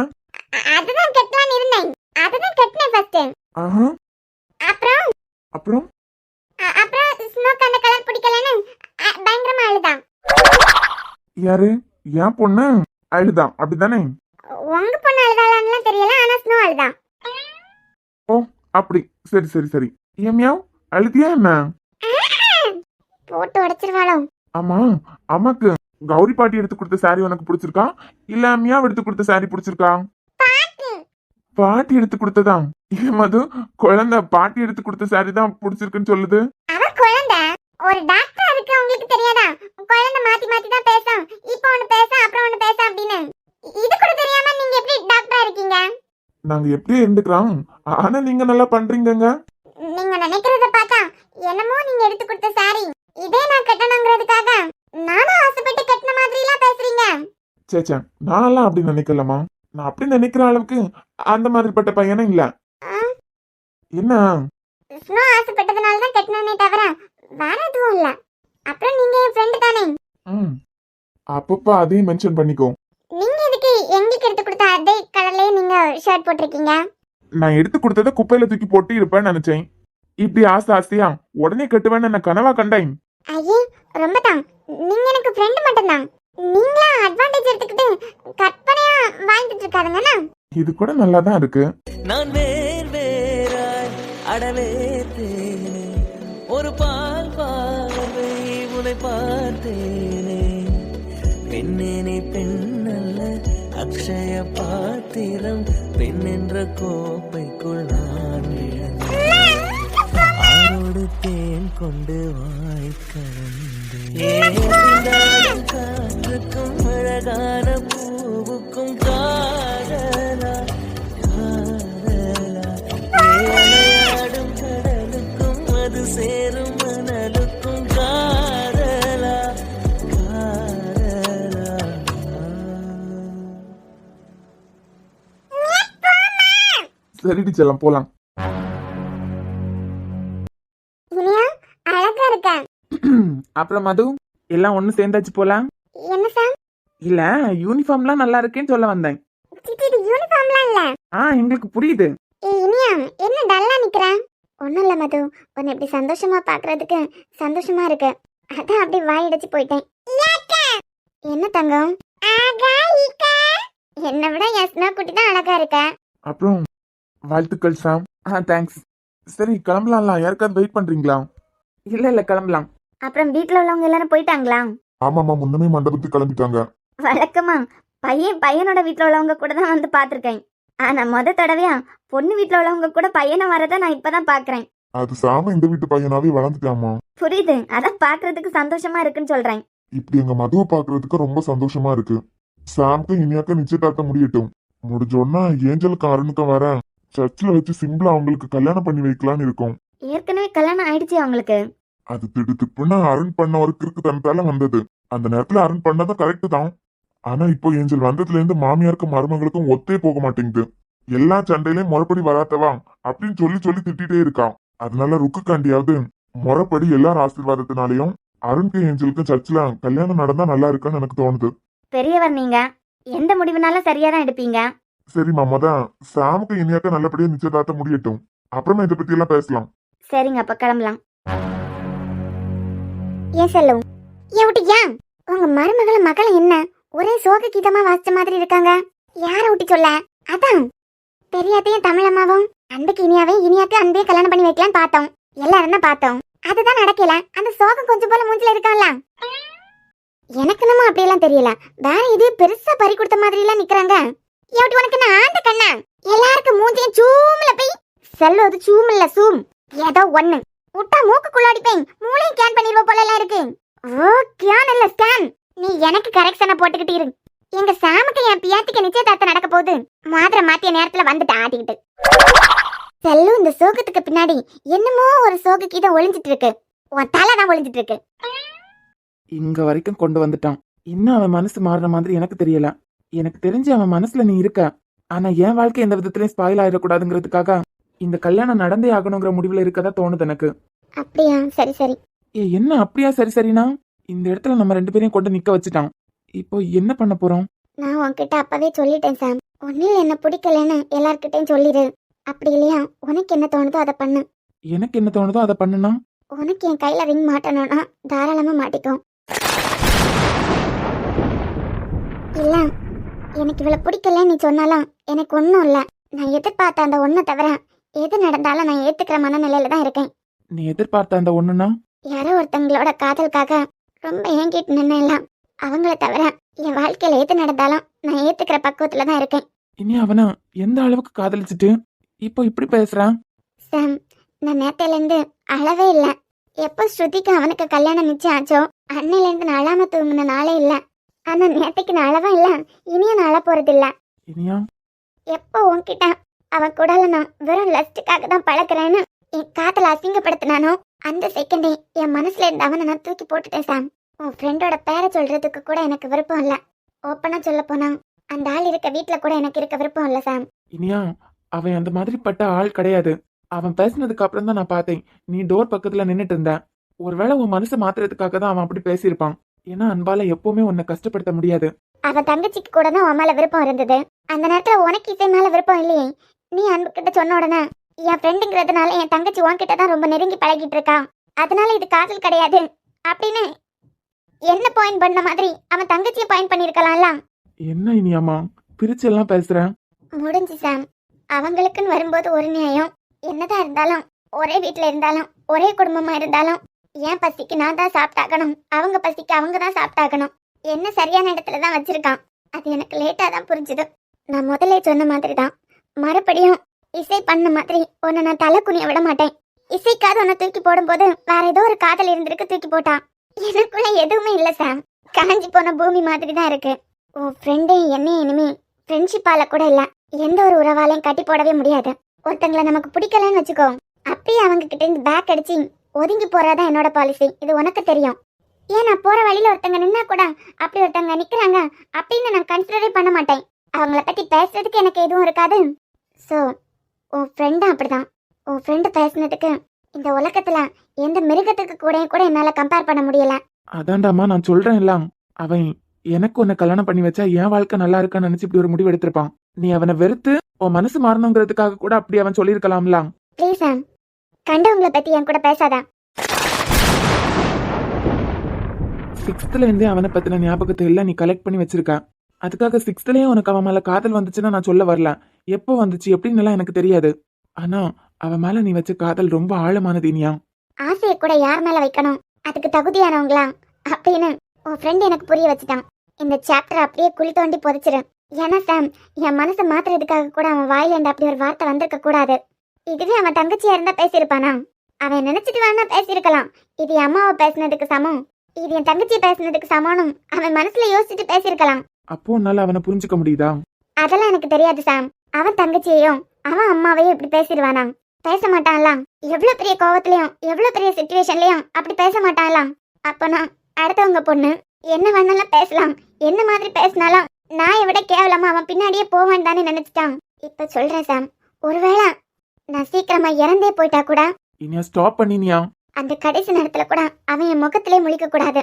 Speaker 2: அதுதான் கட்டலாம்னு இருந்தேன். அதுதான் கட்டினேன் ஃபர்ஸ்ட். அப்புறம்
Speaker 3: அப்புறம்
Speaker 2: அப்புறம் ஸ்னோக்கு அந்த கலர் பிடிக்கலன்னு பயங்கரமா அழுதான்.
Speaker 3: யாரு? என் பொண்ணு அழுதான் அப்படிதானே?
Speaker 2: உங்க பொண்ணு அழுதாளான்னு தெரியல, ஆனா ஸ்னோ அழுதான்.
Speaker 3: ஓ அப்படி, சரி சரி சரி. ஏன் மியாவ், அழுதியா என்ன?
Speaker 2: போட்டு உடைச்சிருவாளோ?
Speaker 3: ஆமா, அம்மாக்கு கௌரி பாட்டி எடுத்து கொடுத்த சாரி உனக்கு பிடிச்சிருக்கா இல்ல மியாவ் எடுத்து கொடுத்த சாரி பிடிச்சிருக்கா? பாட்டி எடுத்து கொடுத்ததா? ஏமது, குழந்தை பாட்டி எடுத்து கொடுத்த சாரி தான் பிடிச்சிருக்குன்னு சொல்லுது.
Speaker 2: அவ குழந்தை ஒரு டாக்டர் இருக்கு, உங்களுக்கு தெரியாதா? குழந்தை மாத்தி மாத்தி தான் பேசும். இப்போ ஒன்னு பேச அப்புறம் ஒன்னு பேச அப்படின்னு. இது கூட தெரியாம நீங்க எப்படி டாக்டரா இருக்கீங்க?
Speaker 3: நாங்க எப்படி இருந்துக்கிறோம், ஆனா நீங்க நல்லா பண்றீங்கங்க.
Speaker 2: நீங்க நினைக்கிறத பார்த்தா என்னமோ நீங்க எடுத்து கொடுத்த சாரி இதே நான் கட்டணுங்கிறதுக்காக நானும் ஆசைப்பட்டு கட்டின மாதிரி எல்லாம் பேசுறீங்க.
Speaker 3: சேச்சா நான்லாம் அப்படி நினைக்கலமா. நான் அப்படி நினைக்கிற அளவுக்கு அந்த மாதிரிப்பட்ட பையனும் இல்ல. என்ன
Speaker 2: விஷ்ணு ஆசைப்பட்டதுனால தான் கட்டினே தவிர வேற எதுவும் இல்ல. அப்புறம் நீங்க என் ஃப்ரெண்டு தானே.
Speaker 3: ம் அப்பப்ப அதையும் மென்ஷன் பண்ணிக்கோ.
Speaker 2: நீங்க எதுக்கு எங்களுக்கு எடுத்து கொடுத்த அதே கலர்லயே நீங்க ஷர்ட் போட்டிருக்கீங்க?
Speaker 3: நான் எடுத்து கொடுத்தத குப்பையில தூக்கி போட்டு இருப்பேன்னு நினைச்சேன். இப்படி ஆசை ஆசையா உடனே கட்டுவேன்னு நான் கனவா கண்டேன்.
Speaker 2: ஐயே ரொம்ப தான். நீங்க எனக்கு ஃப்ரெண்ட் மட்டும் தான். நீங்களா அட்வான்டேஜ் எடுத்துக்கிட்டு கற்பனையா வாழ்ந்துட்டு இருக்காதுங்கண்ணா.
Speaker 3: இது கூட நல்லா தான் இருக்கு.
Speaker 1: நான் வேர் வேறாய் அடலே தேனே ஒரு பால் பார்வை உனை பார்த்தேனே பெண்ணேனே பெண்ணல்ல அக்ஷய பாத்திரம் பெண் என்ற கோப்பைக்குள் நான் விழுந்தேன் ஆரோடு தேன் கொண்டு வாய் கலந்தேன் காற்றுக்கும் அழகான பூவுக்கும் காதலா காதலா ஏழையாடும் கடலுக்கும் அது சேரும் மணலுக்கும் காதலா காதலா
Speaker 3: சரிடி செல்லம் போலாம்.
Speaker 2: இனியா அழகா இருக்க.
Speaker 3: அப்புறம் மது எல்லாம் ஒண்ணு சேர்ந்தாச்சு போலாம்.
Speaker 2: என்ன சார்?
Speaker 3: இல்ல யூனிஃபார்ம்லாம் நல்லா இருக்கேன்னு சொல்ல வந்தேன்.
Speaker 2: இது யூனிஃபார்ம்லாம் இல்ல.
Speaker 3: எங்களுக்கு புரியுது.
Speaker 2: இனியா என்ன டல்லா நிக்கிற? ஒண்ணும் இல்ல மது, உன்னை இப்படி சந்தோஷமா பாக்குறதுக்கு சந்தோஷமா இருக்கு. அதான் அப்படி வாயடிச்சு போயிட்டேன். என்ன தங்கம்? என்னை விட யஸ்னா குட்டி தான் அழகா இருக்க.
Speaker 3: அப்புறம் வாழ்த்துக்கள் சாம். தேங்க்ஸ். சரி கிளம்பலாம்ல, யாருக்காவது வெயிட் பண்றீங்களா? இல்ல கிளம்பலாம்.
Speaker 2: அப்புறம் வீட்ல உள்ளவங்க எல்லாரும் போயிட்டாங்களா?
Speaker 3: ஆமாமா முன்னமே மண்டபத்துக்கு கிளம்பிட்டாங்க.
Speaker 2: வழக்கமா பையனோட வீட்ல உள்ளவங்க கூட தான் வந்து பாத்திருக்கேன். ஆனா முத தடவையா பொண்ணு வீட்ல உள்ளவங்க கூட பையனை வரத நான் இப்பதான் பாக்குறேன்.
Speaker 3: அது சாம இந்த வீட்டு பையனாவே வளர்ந்துட்டாமா.
Speaker 2: புரியுது, அதான் பாக்குறதுக்கு சந்தோஷமா இருக்குன்னு சொல்றேன்.
Speaker 3: இப்படி எங்க மதுவை பாக்குறதுக்கு ரொம்ப சந்தோஷமா இருக்கு. சாம்க்கு இனியாக்க நிச்சயதார்த்தம் முடியட்டும். முடிஞ்சோன்னா ஏஞ்சலுக்கு அருணுக்கும் வர சர்ச்சில் வச்சு சிம்பிளா அவங்களுக்கு கல்யாணம் பண்ணி வைக்கலான்னு இருக்கோம்.
Speaker 2: ஏற்கனவே கல்யாணம் ஆயிடுச்சு அவங்களுக்கு.
Speaker 3: அது திடுத்துப்புன்னா அருண் பண்ண ஒரு கிறுக்கு தனத்தால வந்தது. அந்த நேரத்துல அருண் பண்ணதான் கரெக்ட் தான். ஆனா இப்போ ஏஞ்சல் வந்ததுல இருந்து மாமியாருக்கும் மருமகளுக்கும் ஒத்தே போக மாட்டேங்குது. எல்லா சண்டையிலயும் முறைப்படி வராதவா அப்படின்னு சொல்லி சொல்லி திட்டிட்டே இருக்கான். அதனால ருக்குக்காண்டியாவது முறைப்படி எல்லார் ஆசீர்வாதத்தினாலையும் அருண்க்கு ஏஞ்சலுக்கும் சர்ச்சில் கல்யாணம் நடந்தா நல்லா இருக்குன்னு எனக்கு தோணுது.
Speaker 2: பெரியவர் நீங்க எந்த முடிவுனாலும் சரியா தான் எடுப்பீங்க.
Speaker 3: சரிம்மா மொதல் சாமுக்கு இனியாக்க நல்லபடியா நிச்சயதார்த்தம் முடியட்டும். அப்புறமா இதை பத்தி எல்லாம் பேசலாம்.
Speaker 2: சரிங்க, அப்ப கிளம்பலாம். ஏன் செல்லும் ஏன் உங்க மருமகள மகள என்ன ஒரே சோக கீதமா வாசிச்ச மாதிரி இருக்காங்க? யார ஊட்டி சொல்ல? அதான் பெரியாத்தையும் தமிழம்மாவும் அன்புக்கு இனியாக்கு அன்பே கல்யாணம் பண்ணி வைக்கலான்னு பார்த்தோம். எல்லாரும் தான் பார்த்தோம். அதுதான் நடக்கல. அந்த சோகம் கொஞ்சம் போல மூஞ்சில இருக்கான்ல. எனக்கு நம்ம அப்படியெல்லாம் தெரியல. வேற இது பெருசா பறி கொடுத்த மாதிரி எல்லாம் நிக்கிறாங்க. எப்படி உனக்கு நான் ஆண்ட கண்ணா? எல்லாருக்கும் மூஞ்சியும் சூம்ல போய் செல்வது சூம் இல்ல சூம் ஏதோ ஒண்ணு விட்டா மூக்குக்குள்ள அடிப்பேன். மூளையும் கேன் பண்ணிடுவ போல எல்லாம் இருக்கு. ஓ கியான் இல்ல ஸ்கேன். நீ எனக்கு கரெக்ஷனை போட்டுக்கிட்டு இரு. எங்க சாமுக்கு என் பியாத்திக்கு நிச்சயதார்த்தம் நடக்க போகுது. மாதிரி மாத்திய நேரத்துல வந்துட்டு ஆட்டிக்கிட்டு செல்லு. இந்த சோகத்துக்கு பின்னாடி என்னமோ ஒரு சோக கீதம் ஒளிஞ்சிட்டு இருக்கு. உன் தலை தான் ஒளிஞ்சிட்டு இருக்கு.
Speaker 3: இங்க வரைக்கும் கொண்டு வந்துட்டான். இன்னும் அவன் மனசு மாறுற மாதிரி எனக்கு தெரியல. எனக்கு தெரிஞ்சு அவன் மனசுல நீ இருக்க. ஆனா என் வாழ்க்கை எந்த விதத்திலயும் ஸ்பாயில் ஆயிடக்கூடாதுங்கிறதுக்காக இந்த கல்யாணம் நடந்தே ஆகணுங்கிற முடிவுல இருக்கதா தோணுது எனக்கு.
Speaker 2: அப்படியா? சரி சரி.
Speaker 3: என்ன அப்படியா சரி சரினா? இந்த இடத்துல நம்ம 2 பேரையும் கொண்டு நிக்க வச்சுட்டான். இப்போ என்ன பண்ண போறோம்?
Speaker 2: நான் உன்கிட்ட அப்பவே சொல்லிட்டேன் சாம். ஒன்னில் என்ன பிடிக்கலன்னு எல்லார்கிட்டையும் சொல்லிடு. அப்படி இல்லையா உனக்கு என்ன தோணுதோ அதை பண்ணு.
Speaker 3: எனக்கு என்ன தோணுதோ அதை பண்ணுனா?
Speaker 2: உனக்கு என் கையில ரிங் மாட்டணும்னா தாராளமா மாட்டிக்கும். இல்ல எனக்கு இவளை பிடிக்கலன்னு நீ சொன்னாலும் எனக்கு ஒன்றும் இல்லை. நான் எதிர்பார்த்த அந்த ஒன்றை தவிர எது நடந்தாலும் நான் ஏத்துக்கிற மனநிலையில தான் இருக்கேன்.
Speaker 3: நீ எதிர்பார்த்த அந்த ஒண்ணுனா?
Speaker 2: யாரோ ஒருத்தங்களோட காதலுக்காக ரொம்ப ஏங்கிட்டு நின்னலாம். அவங்கள தவிர என் வாழ்க்கையில எது நடந்தாலும் நான் ஏத்துக்கிற பக்குவத்துல தான் இருக்கேன்.
Speaker 3: இனி அவனை எந்த அளவுக்கு காதலிச்சுட்டு இப்போ இப்படி பேசுறான்?
Speaker 2: சாம், நான் நேத்தையில இருந்து அழவே இல்லை. எப்போ ஸ்ருதிக்கு அவனுக்கு கல்யாணம் நிச்சயம் ஆச்சோ அன்னையில இருந்து நான் அழாம தூங்கின நாளே இல்லை. ஆனா நேத்தைக்கு நான் அழவா இல்லை. இனியும் நான் அழ போறது இல்லை.
Speaker 3: இனியா
Speaker 2: எப்போ உன்கிட்ட அவன் கூட நான் வெறும் லஸ்ட்டுக்காக தான் பழக்கிறேன்னு என் காதல அசிங்கப்படுத்தினானோ அந்த செகண்டே என் மனசுல இருந்து அவனை நான் தூக்கி போட்டுட்டேன் சாம். உன் ஃப்ரெண்டோட பேரை சொல்றதுக்கு கூட எனக்கு விருப்பம் இல்லை. ஓப்பனா சொல்ல போனா அந்த ஆள் இருக்க வீட்ல கூட எனக்கு இருக்க விருப்பம் இல்ல சாம்.
Speaker 3: இனியா, அவன் அந்த மாதிரி பட்ட ஆள் கிடையாது. அவன் பேசினதுக்கு அப்புறம் தான் நான் பார்த்தேன், நீ டோர் பக்கத்துல நின்னுட்டு இருந்த. ஒருவேளை உன் மனசை மாத்துறதுக்காக தான் அவன் அப்படி பேசியிருப்பான். ஏன்னா அன்பால எப்பவுமே உன்னை கஷ்டப்படுத்த முடியாது.
Speaker 2: அவன் தங்கச்சிக்கு கூட தான் உன் மேல விருப்பம் இருந்தது. அந்த நேரத்துல உனக்கு இசை மேல விருப்பம் இல்லையே. நீ அன்பு கிட்ட சொன்ன உடனே என் ஃப்ரெண்டுங்கிறதுனால என் தங்கச்சி உன்கிட்ட தான் ரொம்ப நெருங்கி பழகிட்டு இருக்கான், அதனால இது காதல் கிடையாது அப்படின்னு என்ன பாயிண்ட் பண்ண மாதிரி அவன் தங்கச்சியை பாயிண்ட் பண்ணிருக்கலாம்ல.
Speaker 3: என்ன இனியாமா பிரிச்சு எல்லாம் பேசுறேன்?
Speaker 2: முடிஞ்சு சாம். அவங்களுக்குன்னு வரும்போது ஒரு நியாயம். என்னதான் இருந்தாலும் ஒரே வீட்ல இருந்தாலும் ஒரே குடும்பமா இருந்தாலும் என் பசிக்கு நான் தான் சாப்பிட்டாகணும், அவங்க பசிக்கு அவங்க தான் சாப்பிட்டாகணும். என்ன சரியான இடத்துல தான் வச்சிருக்கான். அது எனக்கு லேட்டா தான் புரிஞ்சுது. நான் முதல்ல சொன்ன மாதிரி தான் மறுபடியும் இசை பண்ண மாதிரி உன்னை நான் தலை குனிய விட மாட்டேன். இசைக்காக உன்னை தூக்கி போடும்போது வேற ஏதோ ஒரு காதல் இருந்திருக்கு, தூக்கி போட்டான். எனக்குள்ள எதுவுமே இல்ல சாம். காஞ்சி போன பூமி மாதிரி தான் இருக்கு. உன் ஃப்ரெண்டே என்னையும் இனிமே ஃப்ரெண்ட்ஷிப்பால கூட இல்ல எந்த ஒரு உறவாலையும் கட்டி போடவே முடியாது. ஒருத்தங்களை நமக்கு பிடிக்கலன்னு வச்சுக்கோ, அப்படியே அவங்க கிட்ட இருந்து பேக் அடிச்சு ஒதுங்கி போறாதான் என்னோட பாலிசி. இது உனக்கு தெரியும். ஏன் நான் போற வழியில ஒருத்தங்க நின்னா கூட அப்படி ஒருத்தங்க நிக்கிறாங்க அப்படின்னு நான் கன்சிடரே பண்ண மாட்டேன். அவங்கள பத்தி பேசுறதுக்கு எனக்கு எதுவும் இருக்காது. ஸோ உன் ஃப்ரெண்டும் அப்படிதான். உன் ஃப்ரெண்டு பேசுனதுக்கு இந்த உலகத்துல எந்த மிருகத்துக்கு கூட என்னால கம்பேர் பண்ண முடியல.
Speaker 3: அதான்டாமா நான் சொல்றேன் எல்லாம். அவன் எனக்கு உன்னை கல்யாணம் பண்ணி வச்சா என் வாழ்க்கை நல்லா இருக்கான்னு நினைச்சு இப்படி ஒரு முடிவு எடுத்திருப்பான். நீ அவனை வெறுத்து உன் மனசு மாறணுங்கிறதுக்காக கூட அப்படி அவன் சொல்லியிருக்கலாம்லாம்.
Speaker 2: ப்ளீஸ் சாம், கண்டவங்களை பத்தி என் கூட பேசாத.
Speaker 3: 6th இருந்தே அவனை பத்தின ஞாபகத்தை எல்லாம் நீ கலெக்ட் பண்ணி வச்சிருக்க. அதுக்காக 6thலயே உனக்கு அவன் மேல காதல் வந்துச்சுன்னா நான் சொல்ல வரல. எப்போ வந்துச்சு எப்படின்னு எல்லாம் எனக்கு தெரியாது. ஆனா அவன் மேல நீ வச்ச காதல் ரொம்ப ஆழமானது இனியா.
Speaker 2: ஆசையை கூட யார் மேல வைக்கணும், அதுக்கு தகுதியானவங்களா அப்படின்னு உன் ஃப்ரெண்ட் எனக்கு புரிய வச்சுட்டான். இந்த சாப்டர் அப்படியே குழி தோண்டி புதைச்சிரு. ஏன்னா சாம், என் மனசை மாத்துறதுக்காக கூட அவன் வாயிலேருந்து அப்படி ஒரு வார்த்தை வந்திருக்க கூடாது. இதுவே அவன் தங்கச்சியா இருந்தா பேசியிருப்பானா? அவன் நினைச்சிட்டு வேணா பேசியிருக்கலாம். இது என் அம்மாவை பேசினதுக்கு சமம், இது என் தங்கச்சியை பேசினதுக்கு சமானம் அவன் மனசுல யோசிச்சுட்டு பேசியிருக்கலாம்.
Speaker 3: அப்போ உன்னால அவனை புரிஞ்சுக்க முடியுதா?
Speaker 2: அதெல்லாம் எனக்கு தெரியாது சாம். அவன் தங்கச்சியையும் அவன் அம்மாவையும் இப்படி பேசிடுவானா? பேச மாட்டான்லாம். எவ்வளவு பெரிய கோவத்திலயும் எவ்வளவு பெரிய சிச்சுவேஷன்லயும் அப்படி பேச மாட்டான்லாம். அப்பனா அடுத்தவங்க பொண்ணு என்ன வேணாலும் பேசலாம், என்ன மாதிரி பேசினாலும் நான் விட கேவலமா அவன் பின்னாடியே போவான் தானே நினைச்சிட்டான். இப்ப சொல்றேன் சாம், ஒருவேளை நான் சீக்கிரமா இறந்தே போயிட்டா கூட
Speaker 3: இனியா ஸ்டாப் பண்ணினியா?
Speaker 2: அந்த கடைசி நேரத்துல கூட அவன் என் முகத்திலே முழிக்க கூடாது.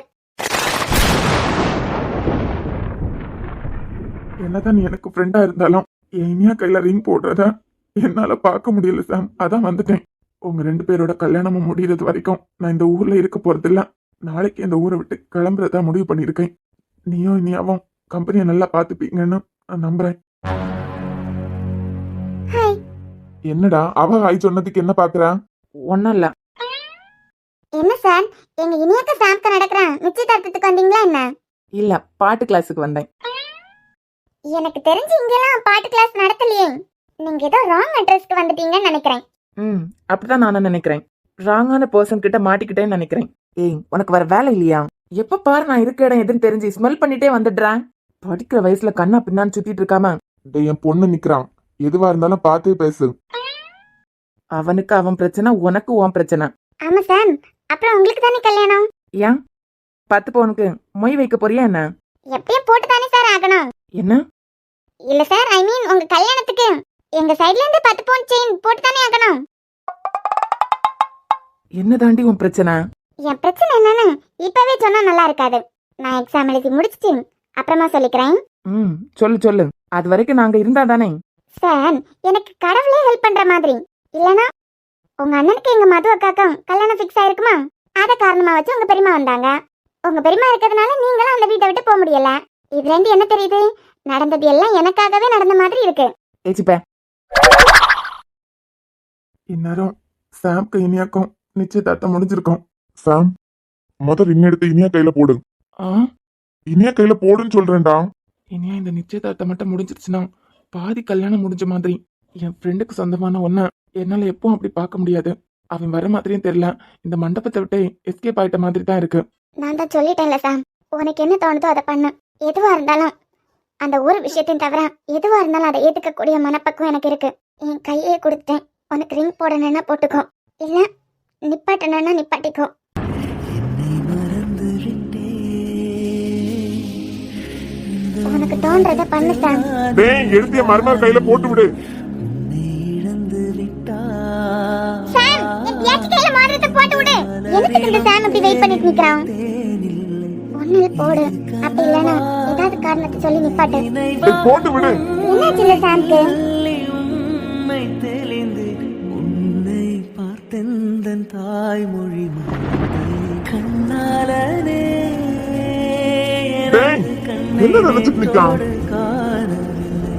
Speaker 3: என்னதான் நீ எனக்கு ஃப்ரெண்டா இருந்தாலும் என் இனியா கையில ரிங் போடுறத என்னால பார்க்க முடியல சாம். அதான் வந்துட்டேன். உங்க 2 பேரோட கல்யாணமும் முடியறது வரைக்கும் நான் இந்த ஊர்ல இருக்க போறதில்ல. நாளைக்கு இந்த ஊரை விட்டு கிளம்புறதா முடிவு பண்ணிருக்கேன். நீயும் இனியாவும் கம்பெனியை நல்லா பாத்துப்பீங்கன்னு நான் நம்புறேன்.
Speaker 2: ஹாய்.
Speaker 3: என்னடா அவ ஆய் சொன்னதுக்கு என்ன பாக்குறா? ஒன்னும் இல்ல.
Speaker 2: என்ன சார், எங்க இனியாக்க சாம்க்கு நடக்கிற நிச்சயதார்த்தத்துக்கு வந்தீங்களா என்ன?
Speaker 4: இல்ல, பாட்டு கிளாஸுக்கு வந்தேன்.
Speaker 2: எனக்கு தெரிஞ்சு இங்கெல்லாம் பாட்டு கிளாஸ் நடத்தலையே. நீங்க ஏதோ ராங் அட்ரஸ்க்கு வந்துட்டீங்கன்னு நினைக்கிறேன்.
Speaker 4: அப்படிதான் நானும் நினைக்கிறேன். ராங்கான பர்சன் கிட்ட மாட்டிக்கிட்டேன்னு நினைக்கிறேன். ஏய், உனக்கு வர வேலை இல்லையா? எப்ப பாரு நான் இருக்க இடம் எதுன்னு தெரிஞ்சு ஸ்மெல் பண்ணிட்டே வந்துடுறேன். படிக்கிற வயசுல கண்ணா பின்னான்னு சுத்திட்டு இருக்காம
Speaker 3: என் பொண்ணு நிக்கிறான். எதுவா இருந்தாலும் பார்த்தே பேசு.
Speaker 4: அவனுக்கு அவன் பிரச்சனை, உனக்கு உன் பிரச்சனை.
Speaker 2: ஆமா சார், அப்புறம் உங்களுக்கு தானே கல்யாணம்.
Speaker 4: ஏன் 10 பவுனுக்கு மொய் வைக்க போறியா என்ன?
Speaker 2: எப்பயும் போட்டு தானே சார் ஆகணும்.
Speaker 4: என்ன?
Speaker 2: இல்ல சார், ஐ மீன் உங்க கல்யாணத்துக்கு எங்க சைடுல இருந்து 10 பவுன் செயின் போட்டு தானே ஆகணும்.
Speaker 4: என்ன தாண்டி உன் பிரச்சனை?
Speaker 2: என் பிரச்சனை என்னன்னு இப்பவே சொன்னா நல்லா இருக்காது. நான் எக்ஸாம் எழுதி முடிச்சிட்டு அப்புறமா சொல்லிக்கிறேன்.
Speaker 4: சொல்லு சொல்லு. அது வரைக்கும் நாங்க இருந்தா தானே.
Speaker 2: சார், எனக்கு கடவுளே ஹெல்ப் பண்ற மாதிரி. இல்லனா உங்க அண்ணனுக்கு எங்க மது அக்காக்கும் கல்யாணம் ஃபிக்ஸ் ஆயிருக்குமா? அத காரணமா வச்சு உங்க பெரியமா வந்தாங்க. உங்க பெரியமா இருக்கிறதுனால நீங்களும் அந்த வீட்டை விட்டு போக முடியல. இது ரெண்டு என்ன தெரியுது? நடந்தது எல்லாம் எனக்காகவே நடந்த மாதிரி இருக்கு.
Speaker 4: ஏச்சிப்ப,
Speaker 3: இந்நேரம் சாம்க்கு இனியாக்கும் நிச்சயதார்த்தம் முடிஞ்சிருக்கும். சாம், மொதல் ரிங் எடுத்து இனியா கையில போடு. இனியா கையில போடுன்னு சொல்றேன்டா. இனியா இந்த நிச்சயதார்த்தம் மட்டும் முடிஞ்சிருச்சுன்னா பாதி கல்யாணம் முடிஞ்ச மாதிரி. என் ஃப்ரெண்டுக்கு சொந்தமான ஒன்ன என்னால எப்பவும் அப்படி பார்க்க முடியாது. அவன் வர மாதிரியும் தெரியல. இந்த மண்டபத்தை விட்டு எஸ்கேப் ஆயிட்ட மாதிரி தான் இருக்கு.
Speaker 2: நான் தான் சொல்லிட்டேன்ல சாம், உனக்கு என்ன தோணுதோ அதை பண்ணு. எதுவா இருந்தாலும் அந்த ஒரு விஷயத்தையும் தவிர எதுவா இருந்தாலும் அதை ஏத்துக்கக்கூடிய மனப்பக்கம் எனக்கு இருக்கு. என் கையே கொடுத்தேன். உனக்கு ரிங் போடணும்னா போட்டுக்கோ, இல்ல நிப்பாட்டணும்னா நிப்பாட்டிக்கோ. உனக்கு தோன்றத பண்ணு சாம்.
Speaker 3: டேய் எடுத்து என் மருமக கையில போட்டு விடு.
Speaker 1: உன்னை இழந்து விட்டால்
Speaker 2: சாம், எப்படியாச்சும் கையில மோதிரத்தை போட்டு விடு. எதுக்கு இந்த சாம் இப்படி வெயிட் பண்ணிட்டு நிக்கிறான்? ஒண்ணுல போடு, அப்படி இல்லைன்னா ஏதாவது காரணத்தை சொல்லி நிப்பாட்டு.
Speaker 3: டேய் போட்டு விடு.
Speaker 2: என்னாச்சு இந்த சாம்க்கு?
Speaker 1: உண்மை தெளிந்து உன்னை பார்த்தெந்தன் தாய்மொழி மறந்தே. கண்ணாலனே
Speaker 3: டேய் என்ன நினைச்சிட்டு நிக்கான்?
Speaker 1: காணவில்லை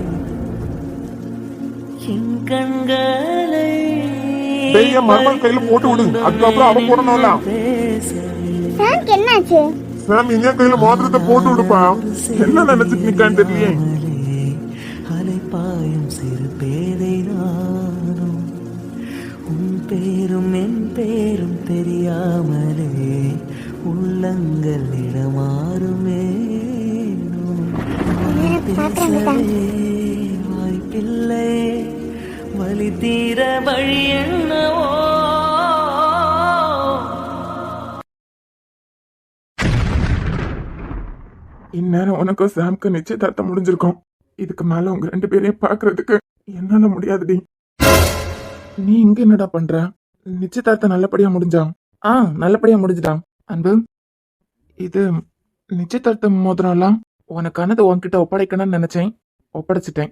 Speaker 1: என் கண்களை
Speaker 3: டேய் என் மருமக கையில போட்டு விடு. அதுக்கப்புறம் அவன் போடணும்ல.
Speaker 2: சாம்க்கு என்னாச்சு?
Speaker 3: சாம் இனியா கையில மோதிரத்தை போட்டு விடுப்பா. என்ன நினைச்சிட்டு நிக்கான்னு தெரியலையே.
Speaker 1: அலைப்பாயும் சிறு பேதை நானும் உன் பேரும் என் பேரும் தெரியாமலே உள்ளங்கள் இடமாறுமே வாய்ப்பில்லை வழி தீர வழி என்னவோ.
Speaker 3: இந்நேரம் உனக்கும் சாம்க்கு நிச்சயதார்த்தம் முடிஞ்சிருக்கும். இதுக்கு மேல உங்க 2 பேரையும் பாக்குறதுக்கு என்னால முடியாதுடி. நீ இங்க என்னடா பண்ற? நிச்சயதார்த்தம் நல்லபடியா முடிஞ்சா?
Speaker 4: நல்லபடியா முடிஞ்சுட்டான்.
Speaker 3: அன்பு, இது நிச்சயதார்த்தம் மோதிரம்லாம் உனக்கானது உன்கிட்ட ஒப்படைக்கணும்னு நினைச்சேன். ஒப்படைச்சிட்டேன்.